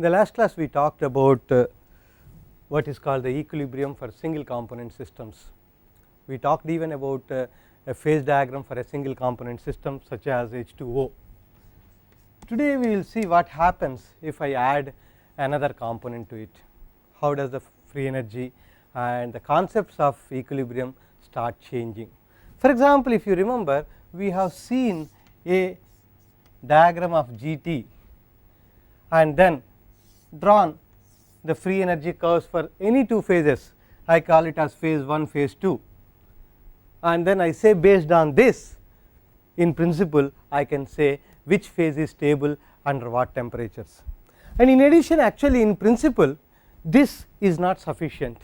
In the last class we talked about what is called the equilibrium for single component systems. We talked even about a phase diagram for a single component system such as H2O. Today we will see what happens if I add another component to it. How does the free energy and the concepts of equilibrium start changing. For example, if you remember, we have seen a diagram of GT and then drawn the free energy curves for any two phases. I call it as phase 1, phase 2, and then I say based on this, in principle I can say which phase is stable under what temperatures. And in addition, actually in principle this is not sufficient.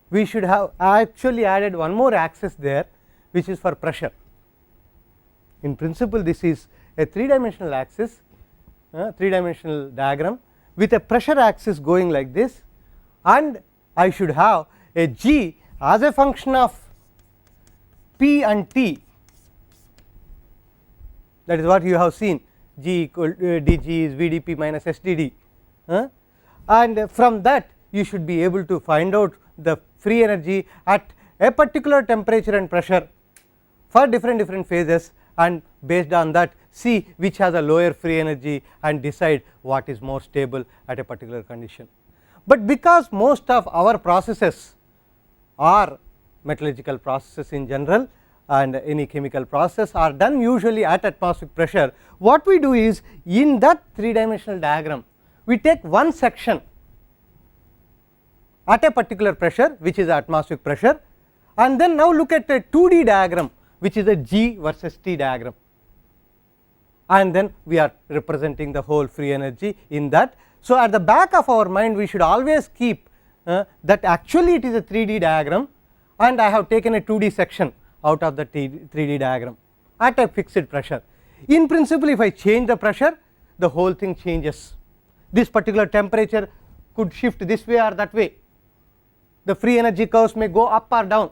We should have actually added one more axis there, which is for pressure. In principle this is a 3-dimensional axis, 3-dimensional diagram with a pressure axis going like this, and I should have a G as a function of P and T. That is what you have seen, G equal dG is VdP minus SdD, and from that you should be able to find out the free energy at a particular temperature and pressure for different phases, and based on that see which has a lower free energy and decide what is more stable at a particular condition. But because most of our processes are metallurgical processes in general and any chemical process are done usually at atmospheric pressure, what we do is in that 3-dimensional diagram we take one section at a particular pressure which is atmospheric pressure, and then now look at a 2D diagram which is a G versus T diagram, and then we are representing the whole free energy in that. So at the back of our mind we should always keep that actually it is a 3D diagram and I have taken a 2D section out of the 3D diagram at a fixed pressure. In principle if I change the pressure, the whole thing changes. This particular temperature could shift this way or that way. The free energy curves may go up or down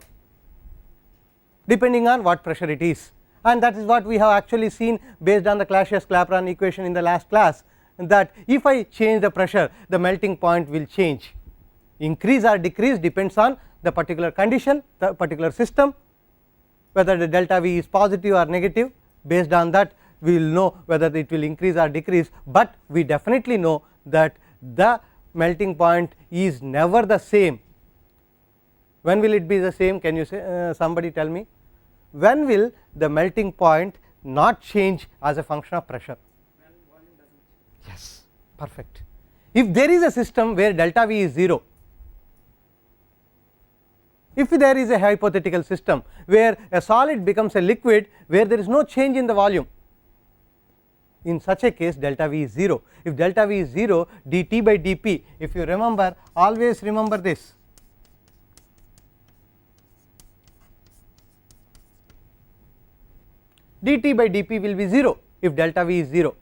depending on what pressure it is, and that is what we have actually seen based on the Clausius-Clapeyron equation in the last class, that if I change the pressure the melting point will change, increase or decrease depends on the particular condition, the particular system, whether the delta V is positive or negative. Based on that we will know whether it will increase or decrease, but we definitely know that the melting point is never the same. When will it be the same? Can you say, somebody tell me, when will the melting point not change as a function of pressure? When volume doesn't change. Yes, perfect. If there is a system where delta V is 0, if there is a hypothetical system where a solid becomes a liquid where there is no change in the volume, in such a case delta V is 0. If delta V is 0, dt by dP, if you remember, always remember this, dt by dP will be 0 if delta V is 0.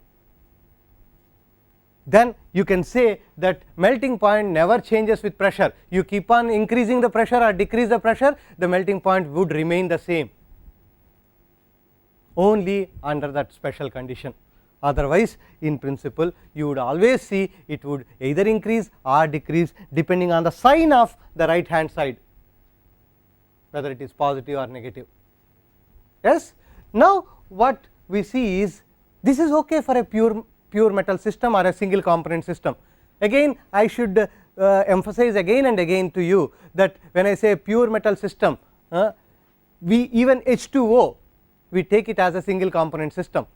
Then you can say that melting point never changes with pressure. You keep on increasing the pressure or decrease the pressure, the melting point would remain the same only under that special condition. Otherwise in principle you would always see it would either increase or decrease depending on the sign of the right hand side, whether it is positive or negative. Yes. Now what we see is this is okay for a pure metal system or a single component system. Again I should emphasize again and again to you that when I say pure metal system, we even H2O we take it as a single component system.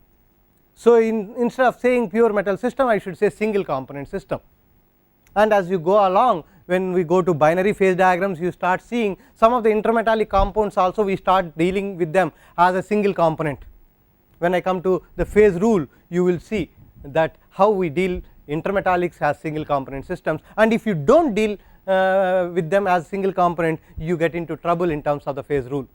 So instead of saying pure metal system I should say single component system, and as you go along when we go to binary phase diagrams you start seeing some of the intermetallic compounds also we start dealing with them as a single component. When I come to the phase rule you will see that how we deal intermetallics as single component systems, and if you do not deal with them as single component you get into trouble in terms of the phase rule.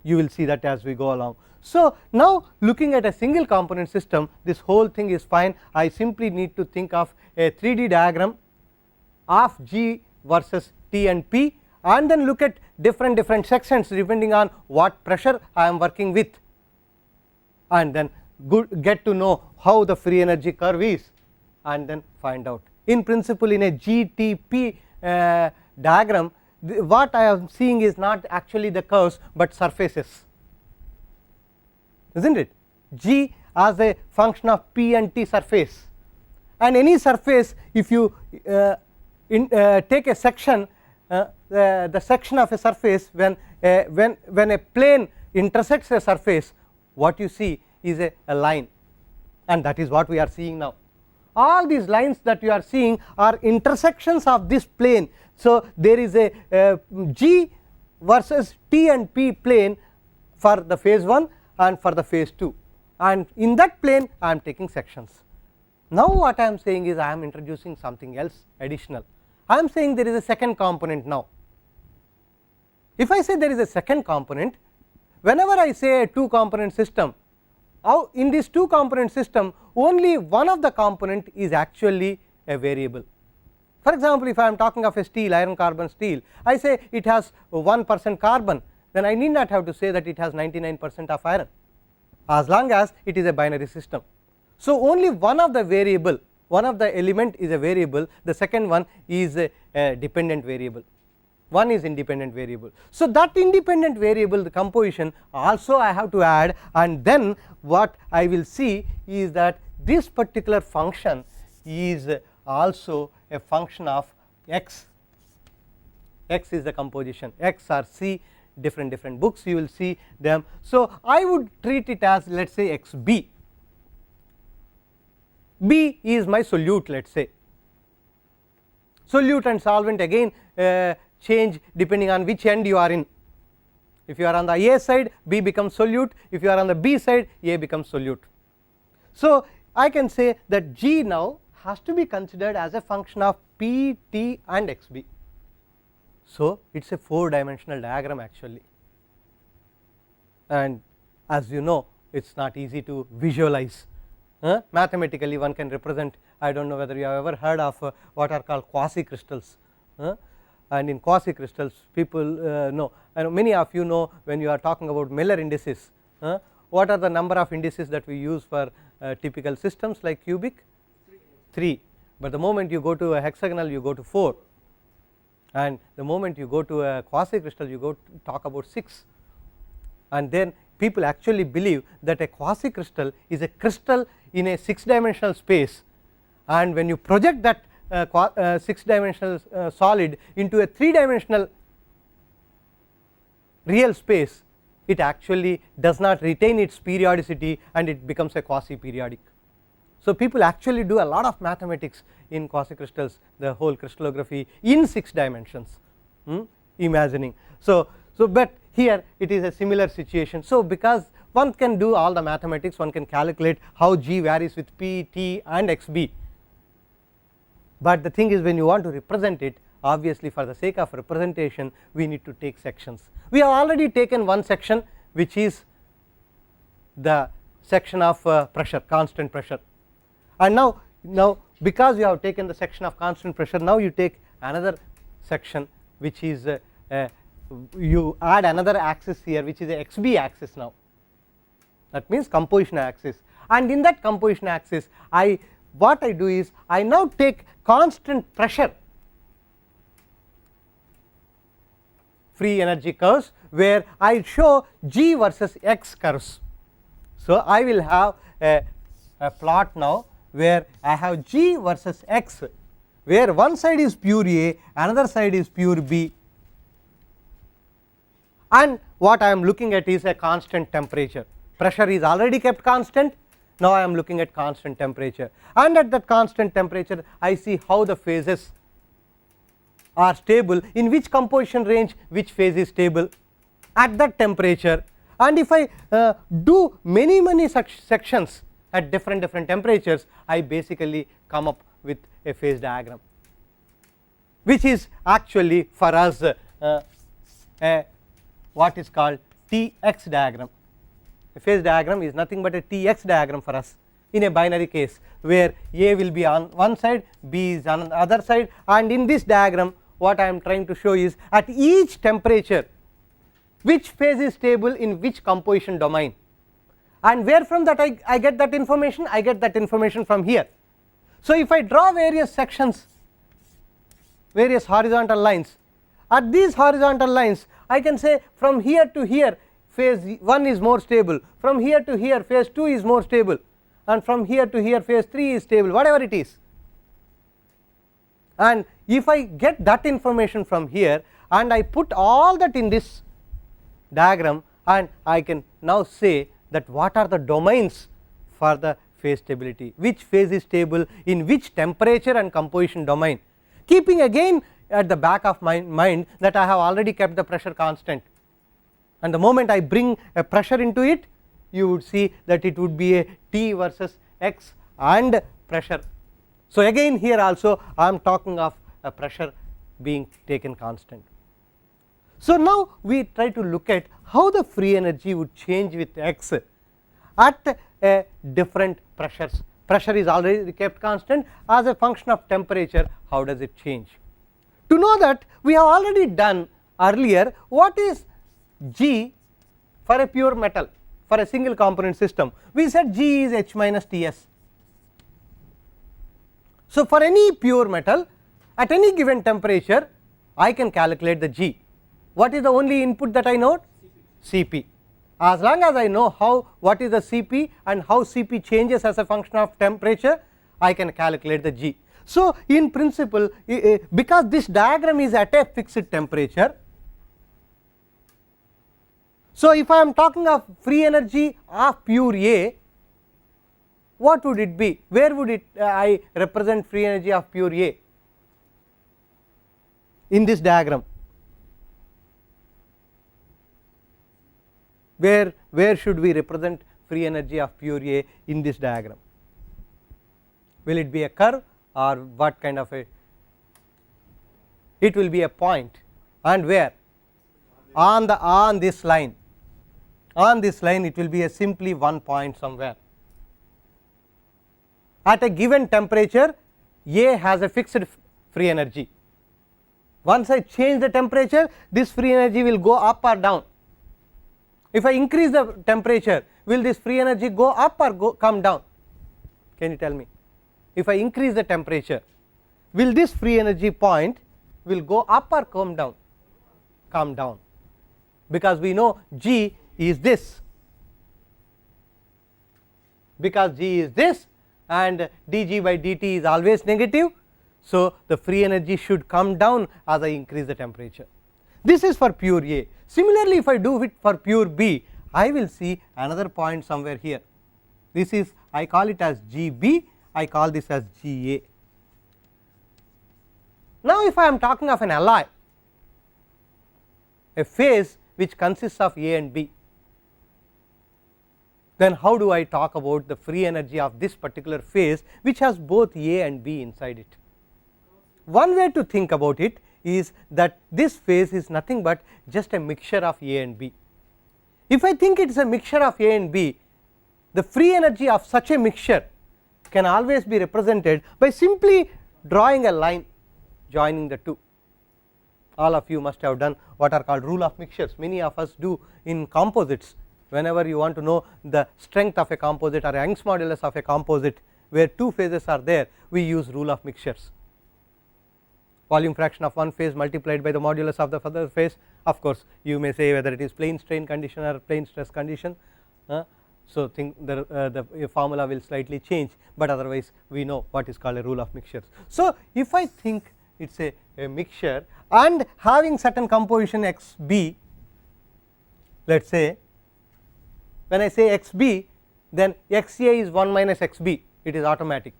You will see that as we go along. So now looking at a single component system this whole thing is fine. I simply need to think of a 3D diagram of G versus T and P and then look at different sections depending on what pressure I am working with, and then get to know how the free energy curve is and then find out in principle in a GTP diagram, what I am seeing is not actually the curves but surfaces, isn't it? G as a function of P and T surface, and any surface, if you take a section, the section of a surface, when a plane intersects a surface, what you see is a line, and that is what we are seeing now. All these lines that you are seeing are intersections of this plane. So there is a G versus T and P plane for the phase 1 and for the phase 2, and in that plane I am taking sections. Now what I am saying is I am introducing something else additional. I am saying there is a second component now. If I say there is a second component, whenever I say a 2 component system, in this 2 component system only one of the component is actually a variable. For example, if I am talking of a steel, iron carbon steel, I say it has 1% carbon, then I need not have to say that it has 99% of iron, as long as it is a binary system. So only one of the variable, one of the element is a variable, the second one is a dependent variable, one is independent variable. So that independent variable, the composition also I have to add, and then what I will see is that this particular function is also a function of x. X is the composition, x or c, different books you will see them. So I would treat it as, let us say, xb. B is my solute, let us say. Solute and solvent again change depending on which end you are in. If you are on the A side, B becomes solute, if you are on the B side, A becomes solute. So I can say that G now has to be considered as a function of P, T and xb. So it is a 4-dimensional diagram actually, and as you know, it is not easy to visualize. Mathematically one can represent, I do not know whether you have ever heard of what are called quasi crystals, and in quasi crystals people know, and many of you know, when you are talking about Miller indices, what are the number of indices that we use for typical systems like cubic? 3, but the moment you go to a hexagonal you go to 4, and the moment you go to a quasi crystal you go to talk about 6, and then people actually believe that a quasi crystal is a crystal in a 6-dimensional space, and when you project that 6-dimensional solid into a 3-dimensional real space, it actually does not retain its periodicity and it becomes a quasi periodic. So people actually do a lot of mathematics in quasi crystals, the whole crystallography in 6 dimensions, imagining. So but here it is a similar situation. So because one can do all the mathematics, one can calculate how G varies with P, T and xb, but the thing is, when you want to represent it, obviously for the sake of representation we need to take sections. We have already taken one section, which is the section of pressure, constant pressure, and now because you have taken the section of constant pressure, now you take another section which is you add another axis here, which is a xb axis now, that means composition axis, and in that composition axis what I do is I now take constant pressure free energy curves where I show G versus X curves. So I will have a plot now where I have G versus X, where one side is pure A, another side is pure B, and what I am looking at is a constant temperature. Pressure is already kept constant, now I am looking at constant temperature, and at that constant temperature I see how the phases are stable, in which composition range which phase is stable at that temperature, and if I do many such sections at different temperatures, I basically come up with a phase diagram, which is actually for us what is called Tx diagram. A phase diagram is nothing but a Tx diagram for us in a binary case, where A will be on one side, B is on the other side, and in this diagram what I am trying to show is at each temperature which phase is stable in which composition domain, and where from that I get that information? I get that information from here. So, if I draw various sections, various horizontal lines, at these horizontal lines I can say from here to here phase 1 is more stable, from here to here phase 2 is more stable, and from here to here phase 3 is stable, whatever it is. And if I get that information from here and I put all that in this diagram, and I can now say that what are the domains for the phase stability, which phase is stable in which temperature and composition domain, keeping again at the back of my mind that I have already kept the pressure constant, and the moment I bring a pressure into it, you would see that it would be a T versus X and pressure. So, again here also I am talking of a pressure being taken constant. So, now we try to look at how the free energy would change with X at a different pressures. Pressure is already kept constant, as a function of temperature how does it change. To know that, we have already done earlier what is G for a pure metal, for a single component system. We said G is H minus Ts. So, for any pure metal at any given temperature I can calculate the G. What is the only input that I know? Cp. As long as I know what is the Cp and how Cp changes as a function of temperature, I can calculate the G. So, in principle, because this diagram is at a fixed temperature, so if I am talking of free energy of pure A, what would it be? Where would it I represent free energy of pure A in this diagram? Where should we represent free energy of pure A in this diagram? Will it be a curve or what kind of a? It will be a point, and where? On this line. On this line it will be a simply one point somewhere. At a given temperature A has a fixed free energy. Once I change the temperature, this free energy will go up or down. If I increase the temperature, will this free energy go up or come down? Can you tell me? If I increase the temperature, will this free energy point will go up or come down? Come down, because we know G is this, because G is this and dG by dt is always negative. So, the free energy should come down as I increase the temperature. This is for pure A. Similarly, if I do it for pure B, I will see another point somewhere here. This is, I call it as GB, I call this as GA. Now, if I am talking of an alloy, a phase which consists of A and B, then how do I talk about the free energy of this particular phase which has both A and B inside it? One way to think about it is that this phase is nothing but just a mixture of A and B. If I think it is a mixture of A and B, the free energy of such a mixture can always be represented by simply drawing a line joining the two. All of you must have done what are called rule of mixtures. Many of us do in composites. Whenever you want to know the strength of a composite or Young's modulus of a composite where two phases are there, we use rule of mixtures. Volume fraction of one phase multiplied by the modulus of the other phase. Of course, you may say whether it is plane strain condition or plane stress condition. So, think the formula will slightly change, but otherwise we know what is called a rule of mixtures. So, if I think it is a mixture and having certain composition XB, let us say, when I say XB, then XA is 1 minus XB, it is automatic.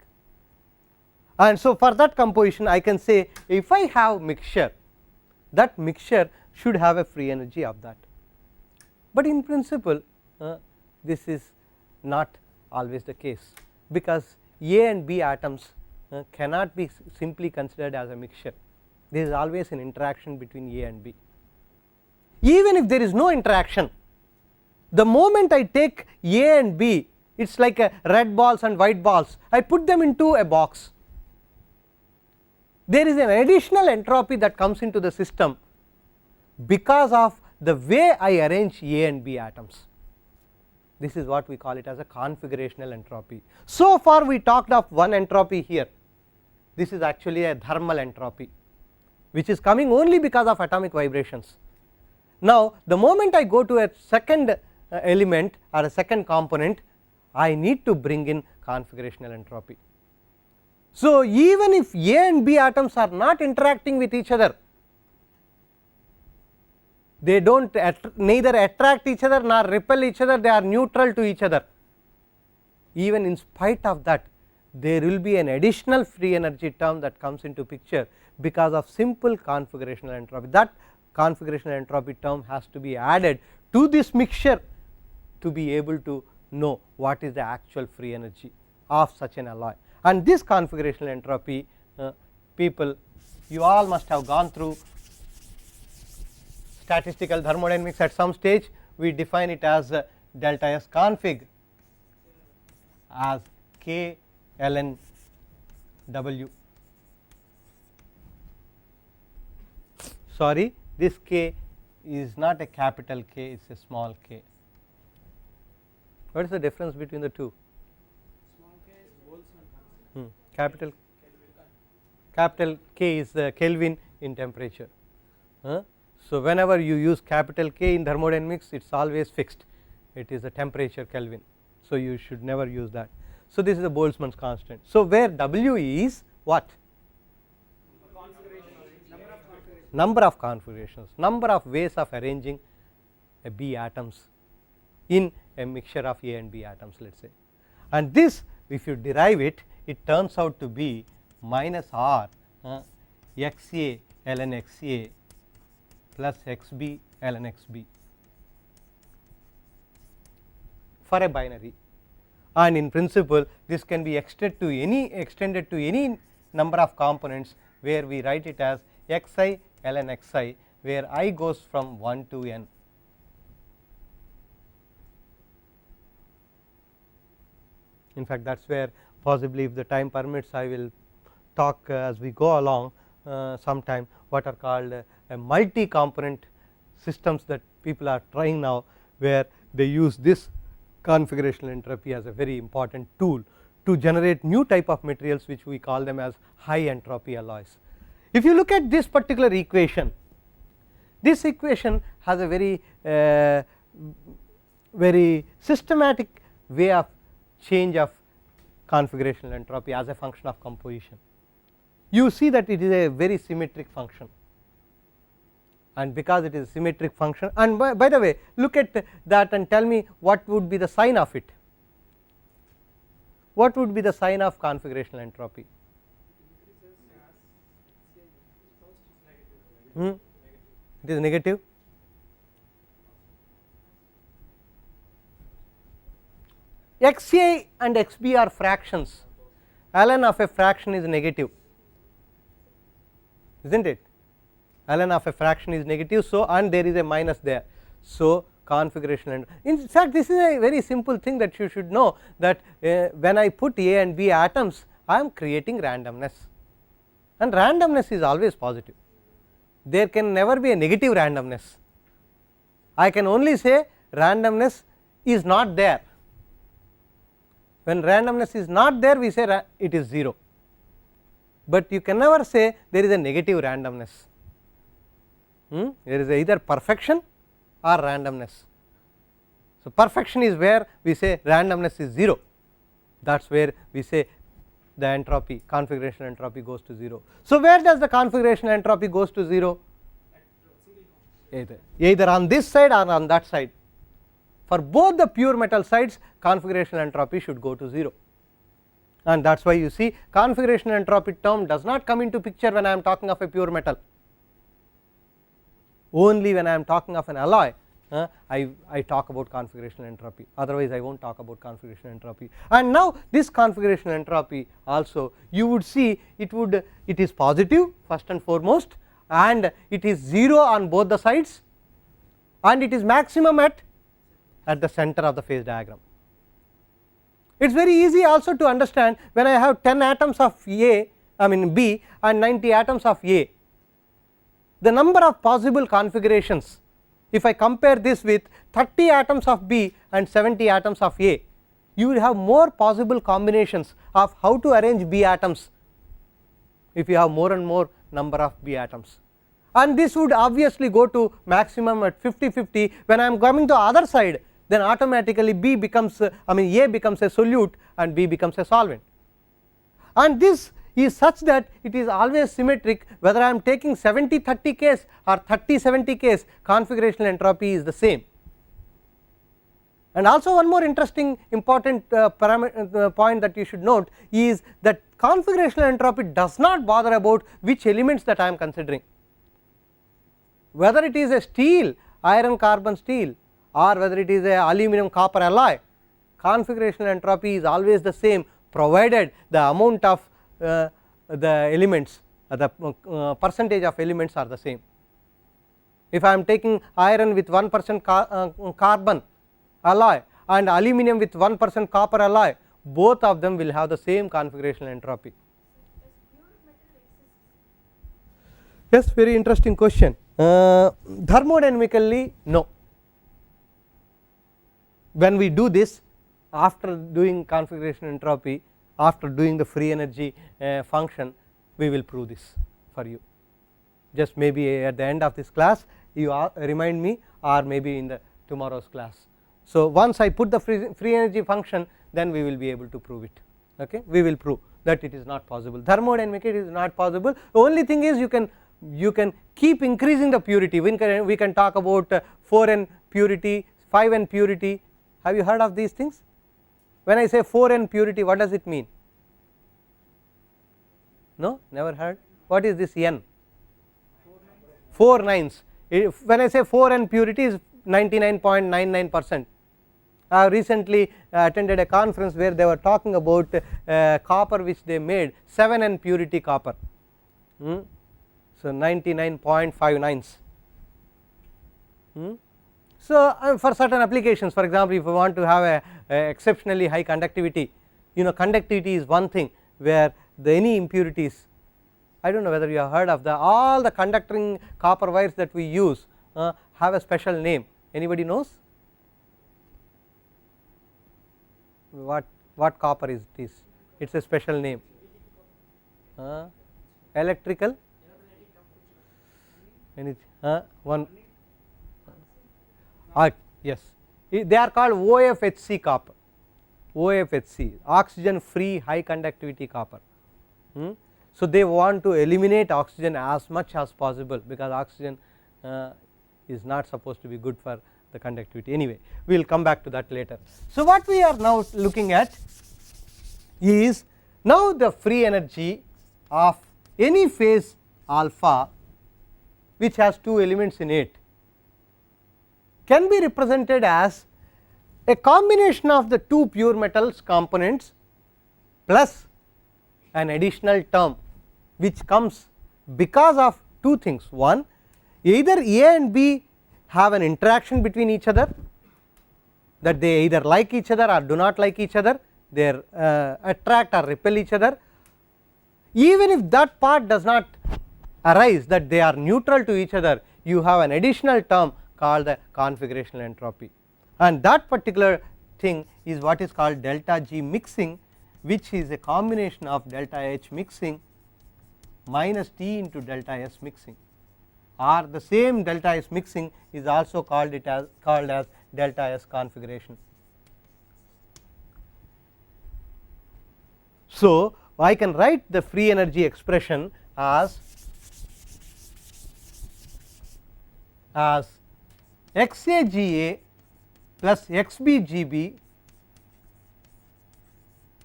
And so, for that composition I can say if I have mixture, that mixture should have a free energy of that. But in principle this is not always the case, because A and B atoms cannot be simply considered as a mixture. There is always an interaction between A and B. Even if there is no interaction, the moment I take A and B, it is like a red balls and white balls, I put them into a box. There is an additional entropy that comes into the system because of the way I arrange A and B atoms. This is what we call it as a configurational entropy. So far we talked of one entropy here. This is actually a thermal entropy, which is coming only because of atomic vibrations. Now the moment I go to a second element or a second component, I need to bring in configurational entropy. So even if A and B atoms are not interacting with each other, they don't neither attract each other nor repel each other, they are neutral to each other. Even in spite of that, there will be an additional free energy term that comes into picture because of simple configurational entropy. That configurational entropy term has to be added to this mixture to be able to know what is the actual free energy of such an alloy. And this configurational entropy, people, you all must have gone through statistical thermodynamics at some stage. We define it as delta S config as K ln W. Sorry, this K is not a capital K, it is a small k. What is the difference between the two? Small k is Boltzmann constant. Capital K is Kelvin in temperature. So whenever you use capital K in thermodynamics, it is always fixed, it is a temperature Kelvin, so you should never use that. So this is a Boltzmann's constant. So where W is what? Number of configurations, number of ways of arranging a B atoms in a mixture of A and B atoms, let us say. And this, if you derive it, it turns out to be minus R XA ln XA plus XB ln XB for a binary. And in principle this can be extended to any number of components, where we write it as Xi ln Xi, where I goes from 1 to n. In fact, that is where possibly, if the time permits, I will talk as we go along sometime what are called a multi component systems that people are trying now, where they use this configurational entropy as a very important tool to generate new type of materials, which we call them as high entropy alloys. If you look at this particular equation, this equation has a very systematic way of change of configurational entropy as a function of composition. You see that it is a very symmetric function, and because it is a symmetric function, and by the way, look at that and tell me what would be the sign of it. What would be the sign of configurational entropy? It is negative. Xa and Xb are fractions. Ln of a fraction is negative, isn't it? Ln of a fraction is negative, so and there is a minus there. So configurational. In fact, this is a very simple thing that you should know, that when I put A and B atoms, I am creating randomness, and randomness is always positive. There can never be a negative randomness. I can only say randomness is not there. When randomness is not there, we say it is 0, but you can never say there is a negative randomness. There is either perfection or randomness. So perfection is where we say randomness is 0, that is where we say the entropy, configurational entropy goes to 0. So where does the configurational entropy goes to 0? Either on this side or on that side. For both the pure metal sides, configurational entropy should go to 0, and that is why you see configurational entropy term does not come into picture when I am talking of a pure metal. Only when I am talking of an alloy, I talk about configurational entropy, otherwise I will not talk about configurational entropy. And now this configurational entropy also, you would see it is positive first and foremost, and it is 0 on both the sides, and it is maximum at the center of the phase diagram. It is very easy also to understand when I have 10 atoms of B and 90 atoms of A, the number of possible configurations if I compare this with 30 atoms of B and 70 atoms of A, you will have more possible combinations of how to arrange B atoms if you have more and more number of B atoms, and this would obviously go to maximum at 50-50. When I am coming to other side, then automatically B becomes A becomes a solute and B becomes a solvent, and this is such that it is always symmetric whether I am taking 70-30 case or 30-70 case, configurational entropy is the same. And also one more interesting important point that you should note is that configurational entropy does not bother about which elements that I am considering, whether it is a steel, iron carbon steel, or whether it is a aluminum copper alloy. Configurational entropy is always the same provided the amount of the elements, the percentage of elements are the same. If I am taking iron with 1% carbon alloy and aluminum with 1% copper alloy, both of them will have the same configurational entropy. Yes, very interesting question. Thermodynamically, no. When we do this, after doing configurational entropy, after doing the free energy function, we will prove this for you. Just maybe at the end of this class you remind me, or maybe in the tomorrow's class. So once I put the free energy function, then we will be able to prove it. Okay, we will prove that it is not possible. Thermodynamically it is not possible. The only thing is you can keep increasing the purity. We can talk about 4n purity, 5n purity. Have you heard of these things? When I say 4n purity, what does it mean? No, never heard. What is this n? 4 nines. When I say 4n purity is 99.99%. I have recently attended a conference where they were talking about copper which they made 7n purity copper. So 99.59. So for certain applications, for example, if you want to have a exceptionally high conductivity, conductivity is one thing where any impurities, I do not know whether you have heard of all the conducting copper wires that we use have a special name. Anybody knows what copper is this? It is a special name. Electrical, anything, one, yes, they are called OFHC copper, OFHC, oxygen free high conductivity copper. So they want to eliminate oxygen as much as possible, because oxygen is not supposed to be good for the conductivity. Anyway, we will come back to that later. So what we are now looking at is now the free energy of any phase alpha which has two elements in it can be represented as a combination of the two pure metals components plus an additional term which comes because of two things. One, either A and B have an interaction between each other, that they either like each other or do not like each other, they attract or repel each other. Even if that part does not arise, that they are neutral to each other, you have an additional term called the configurational entropy, and that particular thing is what is called delta G mixing, which is a combination of delta H mixing minus T into delta S mixing, or the same delta S mixing is also called as delta S configuration. So I can write the free energy expression as XAGA plus XBGB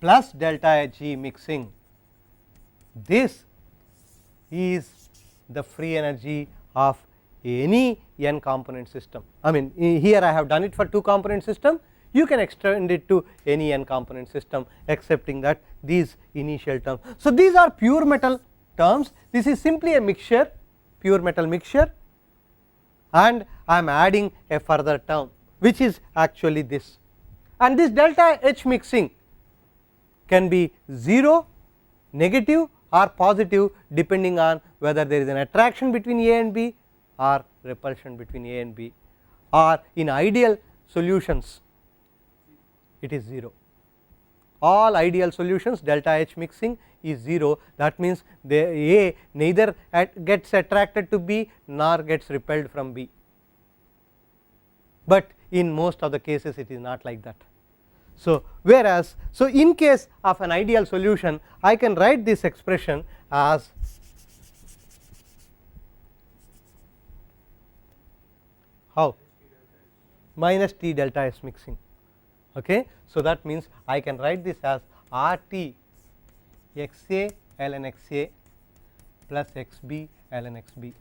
plus delta G mixing. This is the free energy of any n component system. I mean, here I have done it for 2 component system, you can extend it to any n component system excepting that these initial terms. So these are pure metal terms, this is simply a mixture, pure metal mixture, and I am adding a further term which is actually this, and this delta H mixing can be 0, negative or positive depending on whether there is an attraction between A and B or repulsion between A and B, or in ideal solutions it is 0. All ideal solutions delta H mixing is 0, that means the A neither gets attracted to B nor gets repelled from B, but in most of the cases it is not like that. So, whereas, so in case of an ideal solution I can write this expression as how minus T delta S mixing. Okay. So, that means I can write this as RT XA ln XA plus XB ln XB.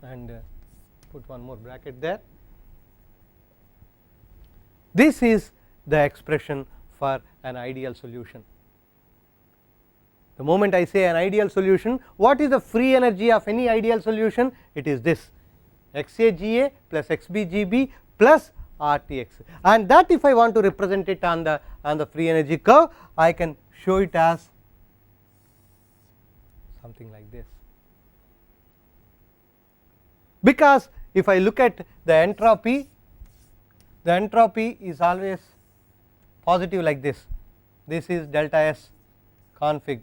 And put one more bracket there. This is the expression for an ideal solution. The moment I say an ideal solution, what is the free energy of any ideal solution? It is this XAGA plus XBGB plus RTX, and that if I want to represent it on the free energy curve, I can show it as something like this. Because if I look at the entropy is always positive like this. This is delta S config,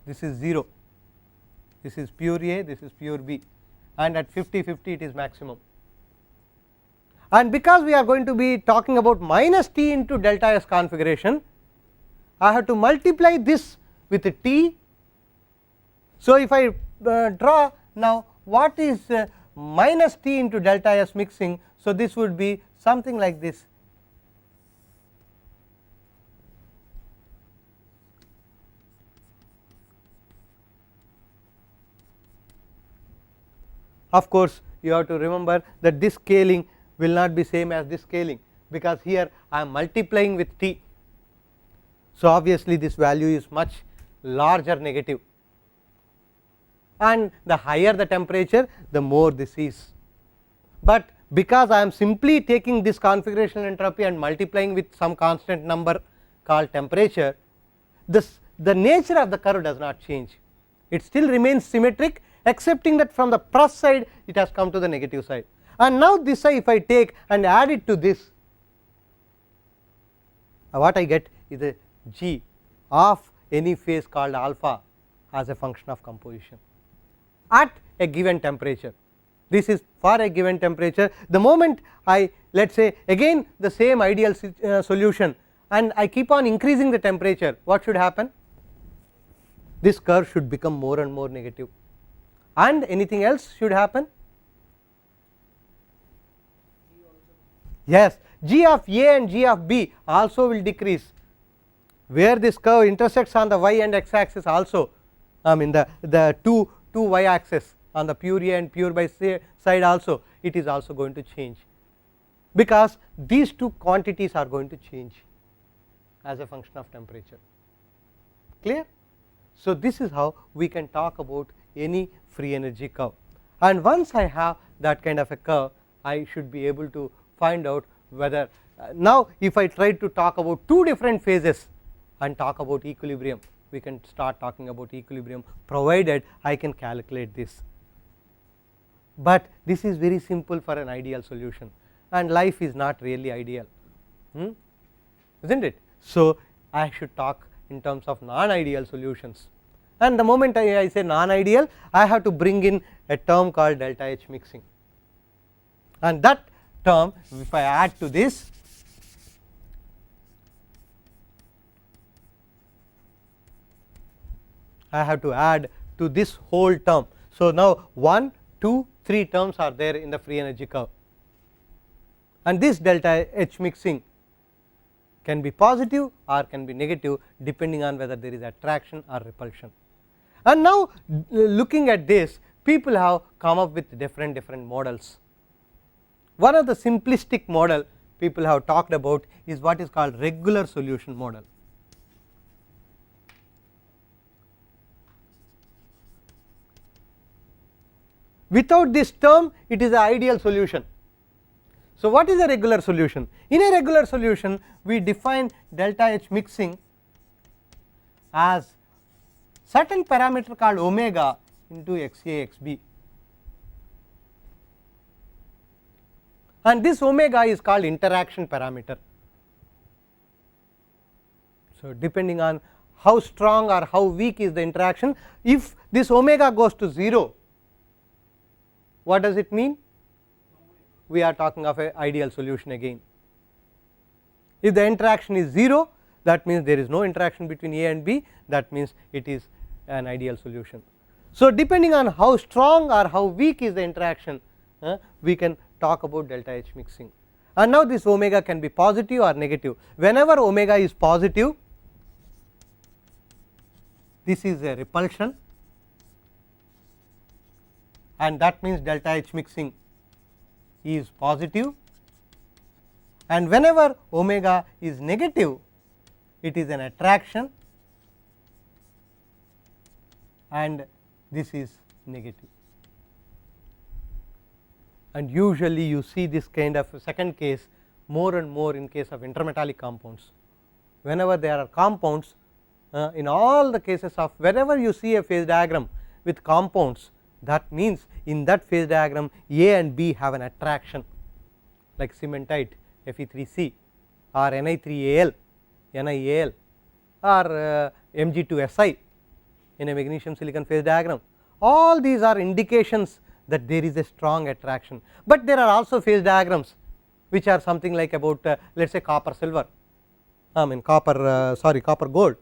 this is 0, this is pure A, this is pure B, and at 50-50 it is maximum. And because we are going to be talking about minus T into delta S configuration, I have to multiply this with a T. So, if I draw now what is minus T into delta S mixing, so this would be something like this. Of course, you have to remember that this scaling will not be same as this scaling, because here I am multiplying with T. So, obviously, this value is much larger negative, and the higher the temperature the more this is. But because I am simply taking this configurational entropy and multiplying with some constant number called temperature, the nature of the curve does not change, it still remains symmetric, excepting that from the plus side it has come to the negative side. And now this side if I take and add it to this, what I get is a G of any phase called alpha as a function of composition at a given temperature. This is for a given temperature. The moment I, let us say again the same ideal solution, and I keep on increasing the temperature, what should happen? This curve should become more and more negative, and anything else should happen? Yes, G of A and G of B also will decrease, where this curve intersects on the y and x axis also, I mean the two y axis on the pure A and pure B side also, it is also going to change, because these two quantities are going to change as a function of temperature. Clear? So, this is how we can talk about any free energy curve, and once I have that kind of a curve, I should be able to find out whether now if I try to talk about two different phases and talk about equilibrium, we can start talking about equilibrium, provided I can calculate this. But this is very simple for an ideal solution, and life is not really ideal, isn't it? So, I should talk in terms of non-ideal solutions, and the moment I say non-ideal, I have to bring in a term called delta H mixing, and that term if I add to this, I have to add to this whole term. So, now 1, 2, 3 terms are there in the free energy curve, and this delta H mixing can be positive or can be negative depending on whether there is attraction or repulsion. And now looking at this, people have come up with different models. One of the simplistic model people have talked about is what is called regular solution model. Without this term, it is an ideal solution. So, what is a regular solution? In a regular solution, we define delta H mixing as certain parameter called omega into XA XB, and this omega is called interaction parameter. So, depending on how strong or how weak is the interaction, if this omega goes to 0, what does it mean? We are talking of an ideal solution again. If the interaction is 0, that means there is no interaction between A and B, that means it is an ideal solution. So, depending on how strong or how weak is the interaction, we can talk about delta H mixing. And now this omega can be positive or negative. Whenever omega is positive, this is a repulsion, and that means delta H mixing is positive, and whenever omega is negative, it is an attraction, and this is negative. And usually you see this kind of second case more and more in case of intermetallic compounds. Whenever there are compounds, in all the cases of wherever you see a phase diagram with compounds, that means in that phase diagram A and B have an attraction, like cementite Fe3C or Ni3Al, NiAl, or Mg2Si in a magnesium silicon phase diagram. All these are indications that there is a strong attraction, but there are also phase diagrams which are something like about let us say copper silver, copper gold,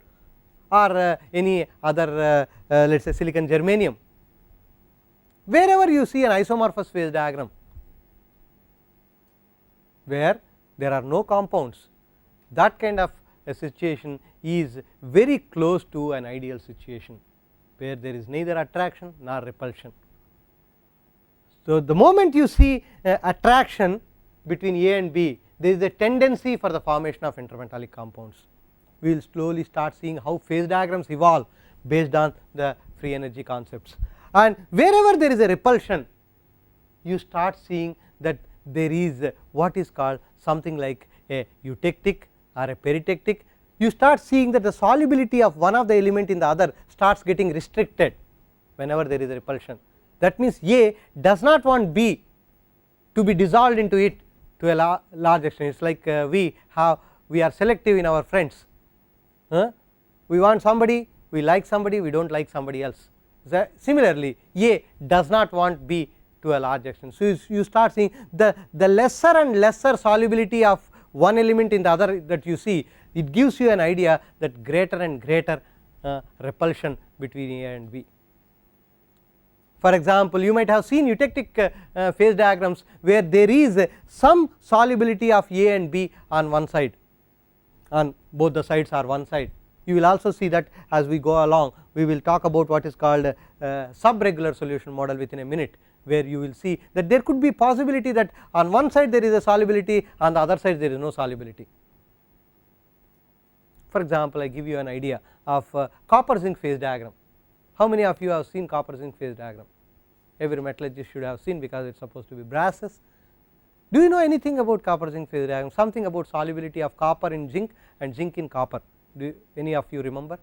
or any other let us say silicon germanium. Wherever you see an isomorphous phase diagram where there are no compounds, that kind of a situation is very close to an ideal situation where there is neither attraction nor repulsion. So, the moment you see attraction between A and B, there is a tendency for the formation of intermetallic compounds. We will slowly start seeing how phase diagrams evolve based on the free energy concepts, and wherever there is a repulsion, you start seeing that there is what is called something like a eutectic or a peritectic. You start seeing that the solubility of one of the element in the other starts getting restricted whenever there is a repulsion. That means A does not want B to be dissolved into it to a large extent. It is like we are selective in our friends. We want somebody, we like somebody, we do not like somebody else. Similarly, A does not want B to a large extent. So, you start seeing the lesser and lesser solubility of one element in the other that you see, it gives you an idea that greater and greater repulsion between A and B. For example, you might have seen eutectic phase diagrams where there is some solubility of A and B on one side, on both the sides are one side. You will also see that as we go along. We will talk about what is called subregular solution model within a minute, where you will see that there could be possibility that on one side there is a solubility, on the other side there is no solubility. For example, I give you an idea of copper zinc phase diagram. How many of you have seen copper zinc phase diagram? Every metallurgist should have seen, because it is supposed to be brasses. Do you know anything about copper zinc phase diagram? Something about solubility of copper in zinc and zinc in copper. Do any of you remember?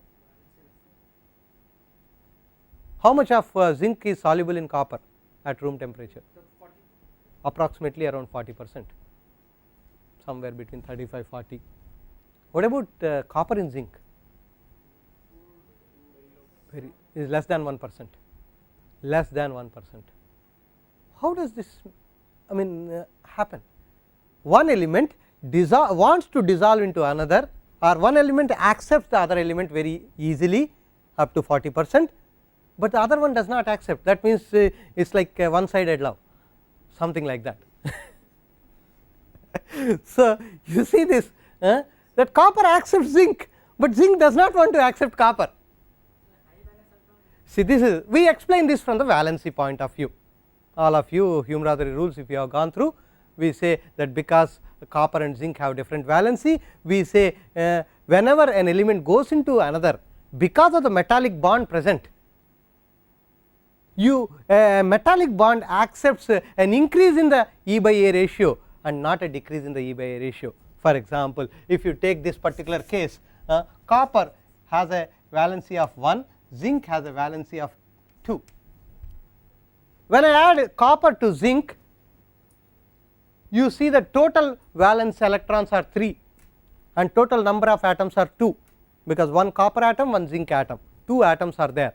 How much of zinc is soluble in copper at room temperature? Approximately around 40%, somewhere between 35-40. What about copper in zinc? Is less than 1%, less than 1%. How does this happen? One element wants to dissolve into another, or one element accepts the other element very easily up to 40%, but the other one does not accept. That means it is like one sided love, something like that. So, you see this that copper accepts zinc, but zinc does not want to accept copper. See, this is, we explain this from the valency point of view. All of you Hume-Rothery rules, if you have gone through, we say that because copper and zinc have different valency, we say whenever an element goes into another, because of the metallic bond present, metallic bond accepts an increase in the E by A ratio and not a decrease in the E by A ratio. For example, if you take this particular case, copper has a valency of 1, zinc has a valency of 2. when I add copper to zinc, you see the total valence electrons are 3 and total number of atoms are 2, because one copper atom, one zinc atom, 2 atoms are there,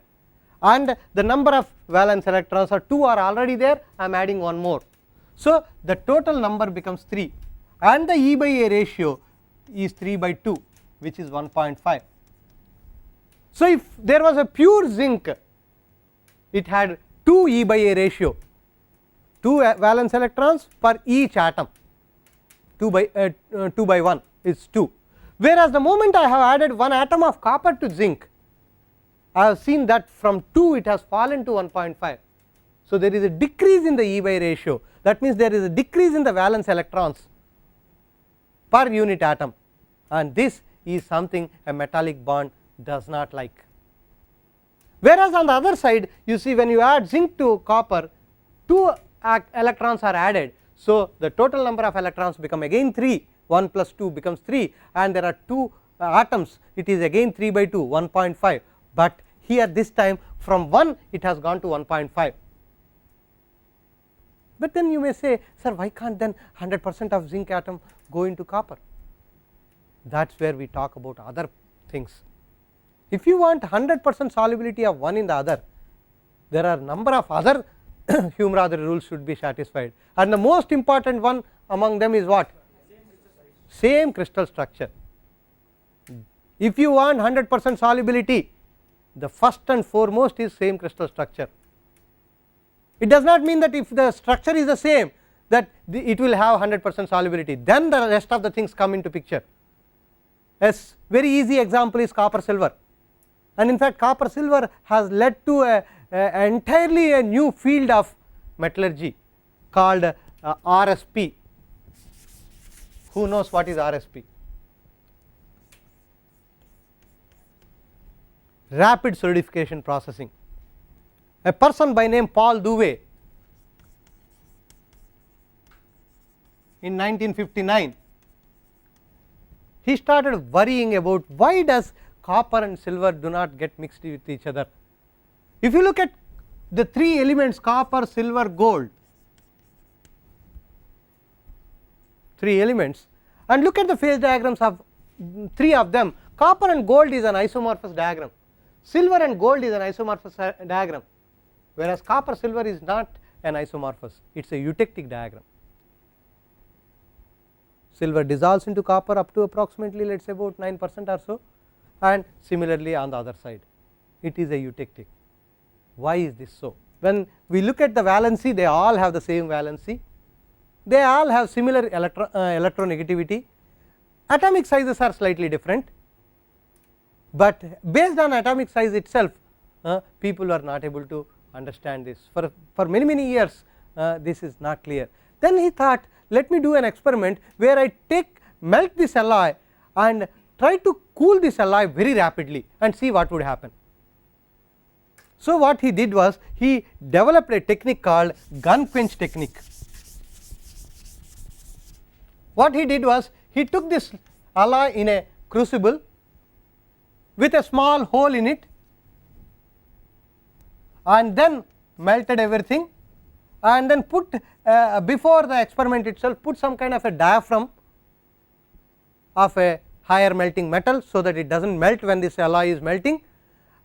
and the number of valence electrons are 2 are already there, I am adding one more. So the total number becomes 3 and the E by A ratio is 3 by 2, which is 1.5. So if there was a pure zinc, it had 2 E by A ratio, 2 valence electrons per each atom, 2 by 1 is 2, whereas the moment I have added one atom of copper to zinc, I have seen that from 2 it has fallen to 1.5. So there is a decrease in the E by ratio, that means there is a decrease in the valence electrons per unit atom, and this is something a metallic bond does not like. Whereas on the other side, you see when you add zinc to copper, 2 electrons are added, so the total number of electrons become again 3, 1 plus 2 becomes 3, and there are 2 atoms, it is again 3 by 2, 1.5, but here this time from 1 it has gone to 1.5. But then you may say, sir, why can't then 100% of zinc atom go into copper? That is where we talk about other things. If you want 100% solubility of one in the other, there are number of other Hume-Rodher rules should be satisfied, and the most important one among them is what? Same crystal structure. If you want 100% solubility, the first and foremost is same crystal structure. It does not mean that if the structure is the same that it will have 100% solubility, then the rest of the things come into picture. A very easy example is copper silver, and in fact copper silver has led to entirely a new field of metallurgy called RSP. Who knows what is RSP? Rapid solidification processing. A person by name Paul Dewey in 1959, he started worrying about why does copper and silver do not get mixed with each other. If you look at the 3 elements copper, silver, gold, 3 elements, and look at the phase diagrams of 3 of them, copper and gold is an isomorphous diagram, silver and gold is an isomorphous diagram, whereas copper silver is not an isomorphous, it is a eutectic diagram. Silver dissolves into copper up to approximately let us say about 9% or so, and similarly on the other side it is a eutectic. Why is this so? When we look at the valency, they all have the same valency, they all have similar electronegativity, atomic sizes are slightly different, but based on atomic size itself people are not able to understand this. For many years this is not clear. Then he thought, let me do an experiment where I melt this alloy and try to cool this alloy very rapidly and see what would happen. So what he did was he developed a technique called gun quench technique. What he did was he took this alloy in a crucible with a small hole in it and then melted everything, and then put before the experiment itself put some kind of a diaphragm of a higher melting metal so that it does not melt when this alloy is melting,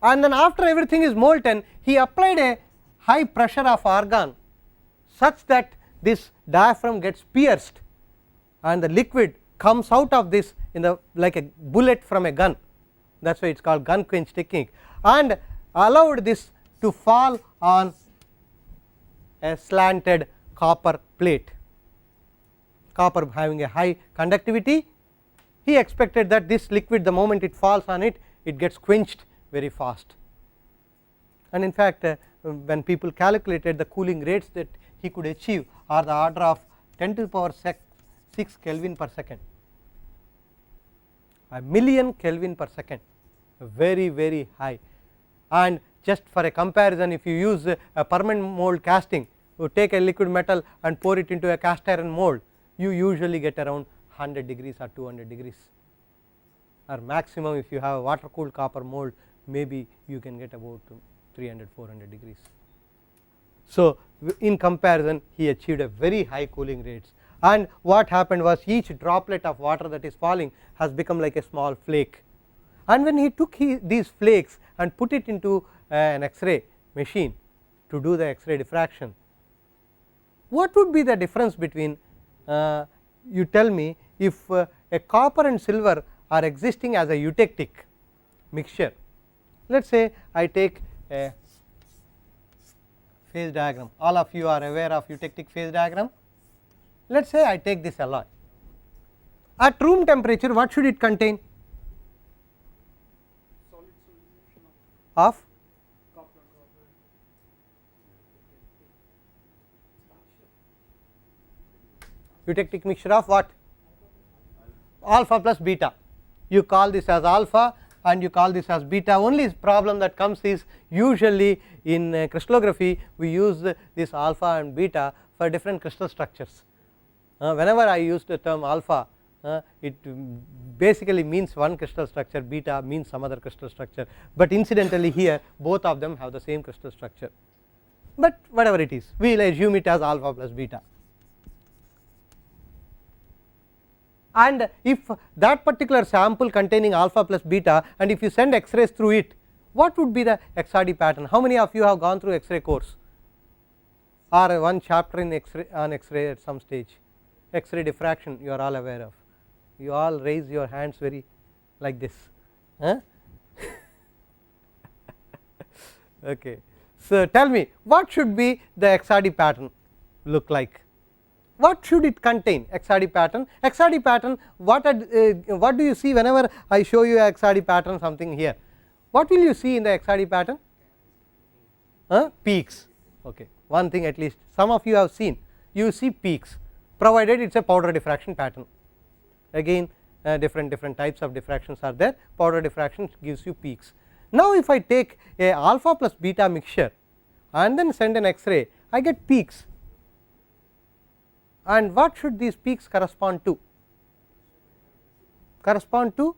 and then after everything is molten he applied a high pressure of argon such that this diaphragm gets pierced and the liquid comes out of this in the like a bullet from a gun, that is why it is called gun quench technique, and allowed this to fall on a slanted copper plate, copper having a high conductivity. He expected that this liquid, the moment it falls on it, it gets quenched very fast, and in fact when people calculated the cooling rates that he could achieve are the order of 10 to the power 6 Kelvin per second, a million Kelvin per second, very high. And just for a comparison, if you use a permanent mold casting, you take a liquid metal and pour it into a cast iron mold, you usually get around 100 degrees or 200 degrees, or maximum if you have a water cooled copper mold maybe you can get about 300-400 degrees. So in comparison he achieved a very high cooling rates. And what happened was each droplet of water that is falling has become like a small flake, and when he took these flakes and put it into an X-ray machine to do the X-ray diffraction, what would be the difference between you tell me if a copper and silver are existing as a eutectic mixture. Let us say I take a phase diagram, all of you are aware of eutectic phase diagram. Let us say I take this alloy at room temperature, what should it contain? Solid solution Of copper. eutectic mixture of what? Alpha plus beta. You call this as alpha and you call this as beta. Only problem that comes is usually in crystallography we use this alpha and beta for different crystal structures. Whenever I use the term alpha, it basically means one crystal structure, beta means some other crystal structure, but incidentally here both of them have the same crystal structure, but whatever it is we will assume it as alpha plus beta. And if that particular sample containing alpha plus beta, and if you send X-rays through it, what would be the XRD pattern? How many of you have gone through X-ray course or one chapter in X-ray at some stage? X-ray diffraction you are all aware of. You all raise your hands very like this. Okay. So tell me, what should be the XRD pattern look like? What should it contain? XRD pattern. XRD pattern. What do you see whenever I show you a XRD pattern something here? What will you see in the XRD pattern? Peaks. Okay. One thing at least some of you have seen. You see peaks, provided it is a powder diffraction pattern. Again different types of diffractions are there. Powder diffraction gives you peaks. Now if I take a alpha plus beta mixture and then send an X-ray, I get peaks. And what should these peaks correspond to? Correspond to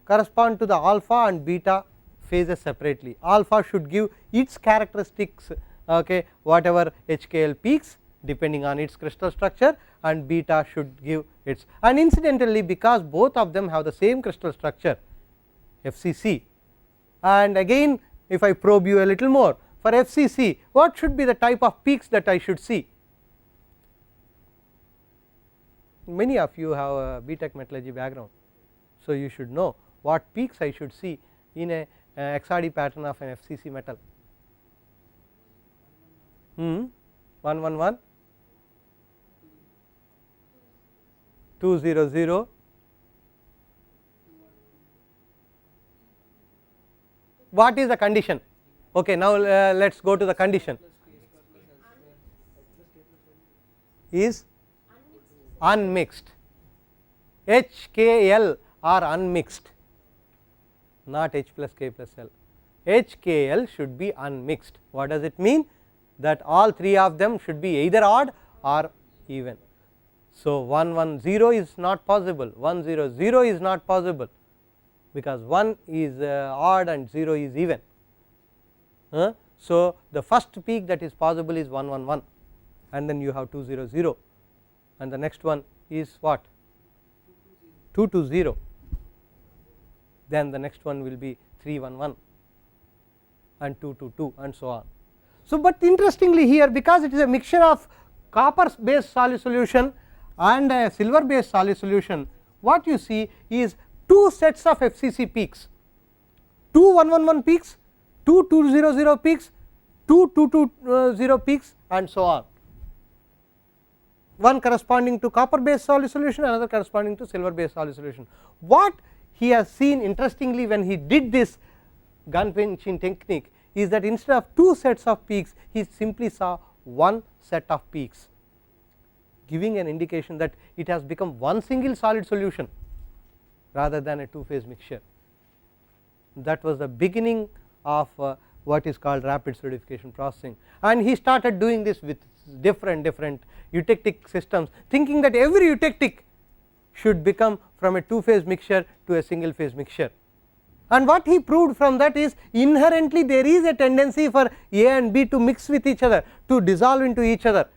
the alpha and beta phases separately. Alpha should give its characteristics, okay, whatever HKL peaks depending on its crystal structure, and beta should give its. And incidentally, because both of them have the same crystal structure FCC, and again if I probe you a little more, for FCC what should be the type of peaks that I should see? Many of you have a BTech metallurgy background, so you should know what peaks I should see in a XRD pattern of an FCC metal. 111, 200, what is the condition? Okay, now let us go to the condition. Is unmixed. HKL are unmixed, not H plus K plus L. HKL should be unmixed. What does it mean? That all three of them should be either odd or even. So 110 is not possible, 100 is not possible, because 1 is odd and 0 is even. So the first peak that is possible is 111, and then you have 200, and the next one is what? 220, then the next one will be 311 and 222 and so on. So but interestingly here, because it is a mixture of copper based solid solution and a silver based solid solution, what you see is two sets of FCC peaks, two 111 peaks, two 200 peaks, two 220 peaks and so on, one corresponding to copper based solid solution, another corresponding to silver based solid solution. What he has seen interestingly when he did this gun pinching technique is that instead of two sets of peaks, he simply saw one set of peaks, giving an indication that it has become one single solid solution rather than a two phase mixture. That was the beginning of what is called rapid solidification processing, and he started doing this with different eutectic systems, thinking that every eutectic should become from a two phase mixture to a single phase mixture. And what he proved from that is inherently there is a tendency for A and B to mix with each other, to dissolve into each other,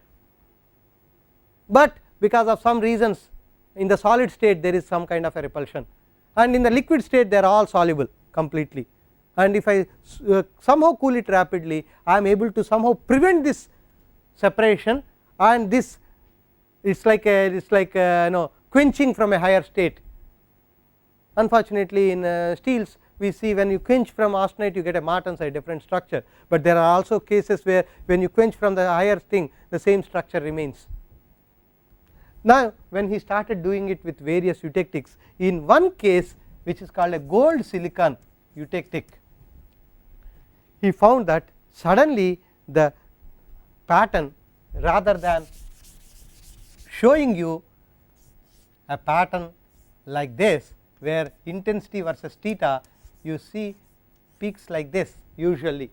but because of some reasons in the solid state there is some kind of a repulsion, and in the liquid state they are all soluble completely, and if I somehow cool it rapidly I am able to somehow prevent this separation, and this it's like quenching from a higher state. Unfortunately in steels we see when you quench from austenite you get a martensite, different structure, but there are also cases where when you quench from the higher thing the same structure remains. Now when he started doing it with various eutectics, in one case which is called a gold silicon eutectic, he found that suddenly the pattern, rather than showing you a pattern like this where intensity versus theta, you see peaks like this usually.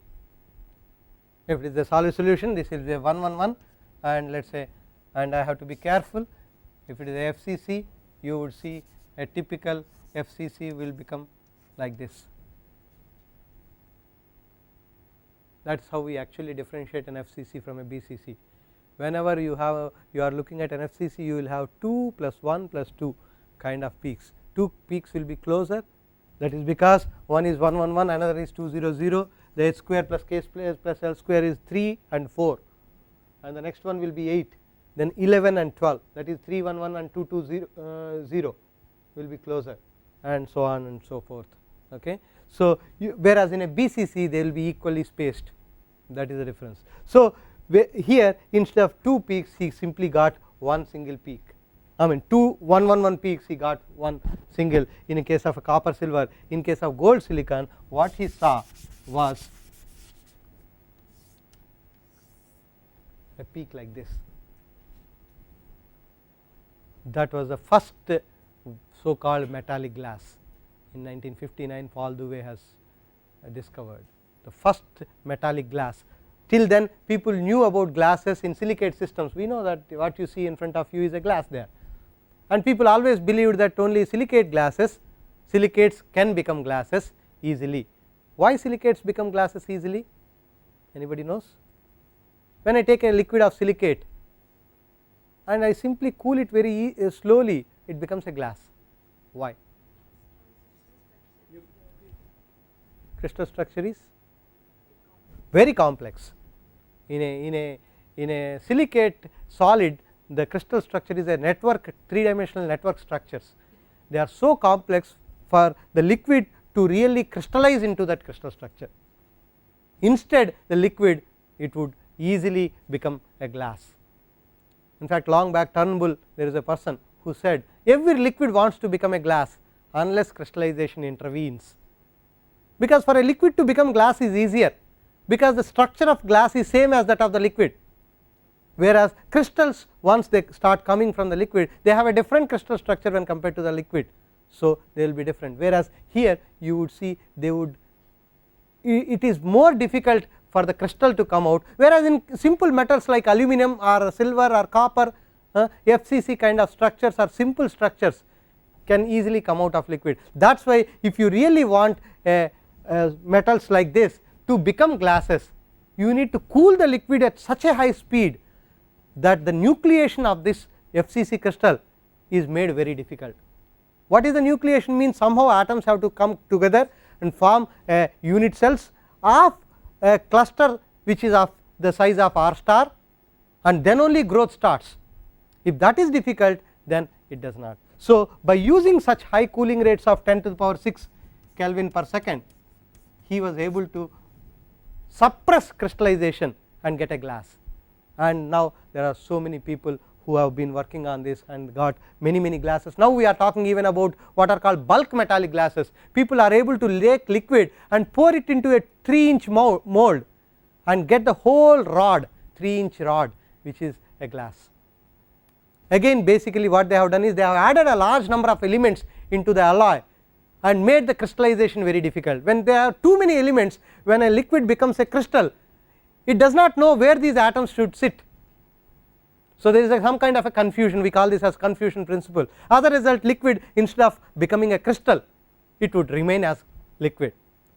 If it is a solid solution this will be a 1 1 1, and let us say, and I have to be careful, if it is a FCC you would see a typical FCC will become like this. That is how we actually differentiate an FCC from a BCC. Whenever you are looking at an FCC you will have 2 plus 1 plus 2 kind of peaks. 2 peaks will be closer, that is because one is 1 1 1, another is 2 0 0, the h square plus k plus l square is 3 and 4, and the next one will be 8, then 11 and 12, that is 3 1 1 and 2 2 0 will be closer, and so on and so forth. Okay. So whereas in a BCC they will be equally spaced, that is the difference. So here instead of 2 peaks he simply got one single peak, I mean 2 1 1 1 peaks he got one single in a case of a copper silver. In case of gold silicon what he saw was a peak like this. That was the first so called metallic glass in 1959 Paul Dewey has discovered the first metallic glass. Till then people knew about glasses in silicate systems, we know that what you see in front of you is a glass there, and people always believed that only silicate glasses, silicates can become glasses easily. Why silicates become glasses easily? Anybody knows? When I take a liquid of silicate and I simply cool it very slowly it becomes a glass. Why? Crystal structure is very complex. In a silicate solid the crystal structure is a network, 3-dimensional network structures. They are so complex for the liquid to really crystallize into that crystal structure. Instead the liquid it would easily become a glass. In fact long back Turnbull, there is a person who said every liquid wants to become a glass unless crystallization intervenes, because for a liquid to become glass is easier because the structure of glass is same as that of the liquid, whereas crystals once they start coming from the liquid they have a different crystal structure when compared to the liquid, so they will be different, whereas here you would see they would, it is more difficult for the crystal to come out, whereas in simple metals like aluminum or silver or copper, FCC kind of structures or simple structures can easily come out of liquid. That is why if you really want metals like this to become glasses you need to cool the liquid at such a high speed that the nucleation of this FCC crystal is made very difficult. What is the nucleation mean? Somehow atoms have to come together and form unit cells of a cluster which is of the size of R star, and then only growth starts. If that is difficult then it does not. So by using such high cooling rates of 10 to the power 6 Kelvin per second he was able to suppress crystallization and get a glass, and now there are so many people who have been working on this and got many glasses. Now we are talking even about what are called bulk metallic glasses. People are able to take liquid and pour it into a 3-inch mold and get the whole rod, 3-inch rod, which is a glass. Again basically what they have done is they have added a large number of elements into the alloy and made the crystallization very difficult. When there are too many elements, when a liquid becomes a crystal it does not know where these atoms should sit, so there is some kind of a confusion, we call this as confusion principle. As a result liquid instead of becoming a crystal it would remain as liquid.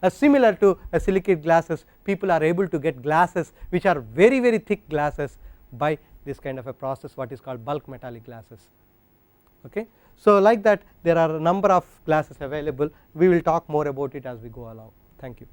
Similar to silicate glasses, people are able to get glasses which are very thick glasses by this kind of a process, what is called bulk metallic glasses. Okay. So, like that there are a number of glasses available, we will talk more about it as we go along. Thank you.